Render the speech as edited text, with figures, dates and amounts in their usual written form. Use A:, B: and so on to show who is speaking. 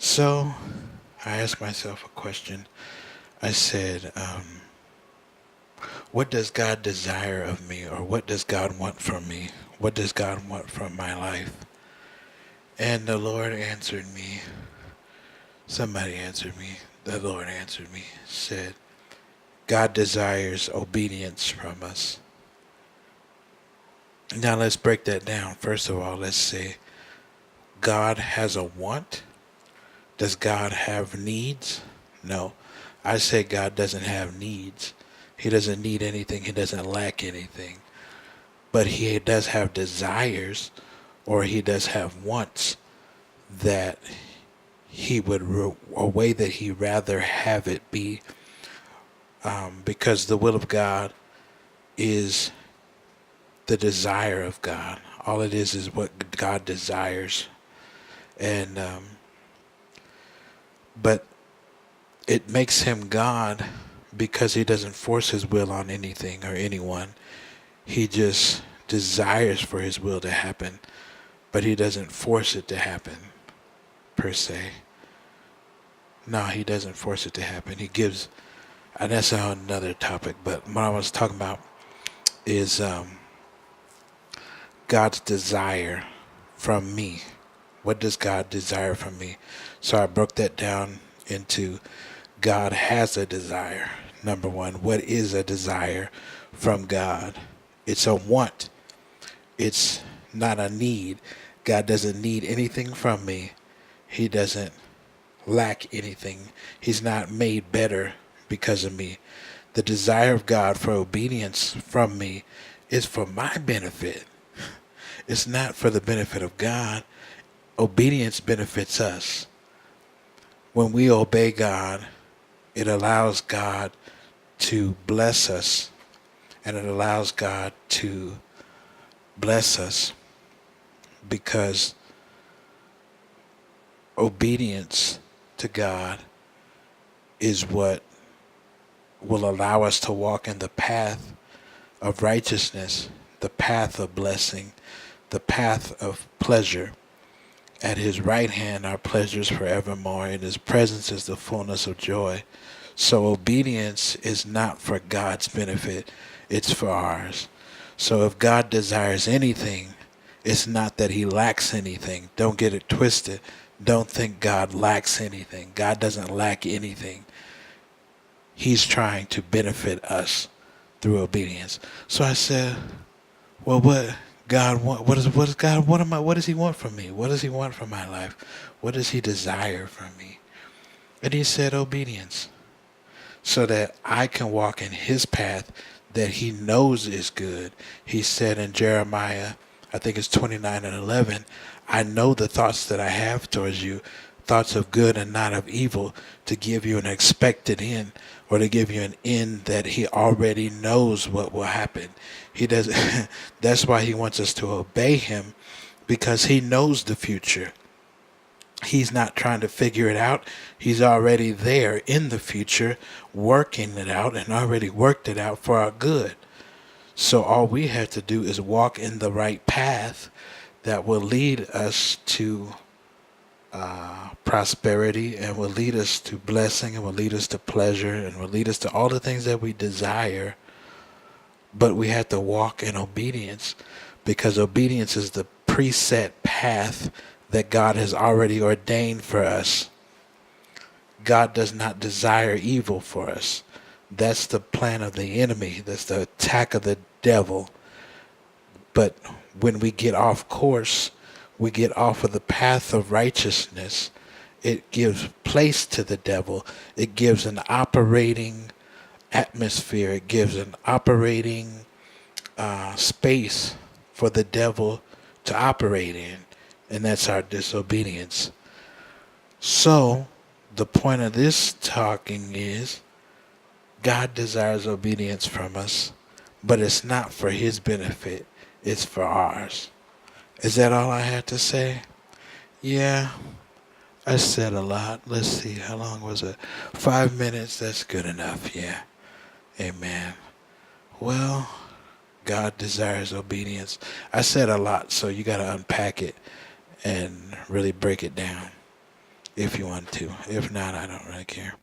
A: So I asked myself a question. I said, what does God desire of me, or what does God want from me? What does God want from my life? And the Lord answered me. Somebody answered me. The Lord answered me, said, God desires obedience from us. Now let's break that down. First of all, let's say God has a want. Does God have needs? No. I say God doesn't have needs. He doesn't need anything. He doesn't lack anything. But he does have desires, or he does have wants that he would, a way that he rather have it be, because the will of God is the desire of God. All it is what God desires. And, but it makes him God because he doesn't force his will on anything or anyone. He just desires for his will to happen, but he doesn't force it to happen, per se. No, he doesn't force it to happen. He gives, and that's another topic, but what I was talking about is God's desire from me. What does God desire from me? So I broke that down into God has a desire. Number one, what is a desire from God? It's a want. It's not a need. God doesn't need anything from me. He doesn't lack anything. He's not made better because of me. The desire of God for obedience from me is for my benefit. It's not for the benefit of God. Obedience benefits us. When we obey God, it allows God to bless us, and it allows God to bless us because obedience to God is what will allow us to walk in the path of righteousness, the path of blessing, the path of pleasure. At his right hand are pleasures forevermore. In his presence is the fullness of joy. So obedience is not for God's benefit, it's for ours. So if God desires anything, it's not that he lacks anything. Don't get it twisted. Don't think God lacks anything. God doesn't lack anything. He's trying to benefit us through obedience. So I said, well, what God want? What does God? What does He want from me? What does He want from my life? What does He desire from me? And He said obedience, so that I can walk in His path that He knows is good. He said in Jeremiah, I think it's 29:11, I know the thoughts that I have towards you, thoughts of good and not of evil, to give you an expected end, or to give you an end that he already knows what will happen. He does. That's why he wants us to obey him, because he knows the future. He's not trying to figure it out. He's already there in the future, working it out, and already worked it out for our good. So all we have to do is walk in the right path that will lead us to prosperity, and will lead us to blessing, and will lead us to pleasure, and will lead us to all the things that we desire. But we have to walk in obedience, because obedience is the preset path that God has already ordained for us. God does not desire evil for us. That's the plan of the enemy. That's the attack of the devil. But when we get off course, we get off of the path of righteousness, it gives place to the devil. It gives an operating atmosphere. It gives an operating space for the devil to operate in. And that's our disobedience. So, the point of this talking is God desires obedience from us, but it's not for his benefit. It's for ours. Is that all I had to say? Yeah, I said a lot. Let's see, how long was it? 5 minutes, that's good enough, yeah. Amen. Well, God desires obedience. I said a lot, so you got to unpack it and really break it down. if you want to. If not, I don't really care.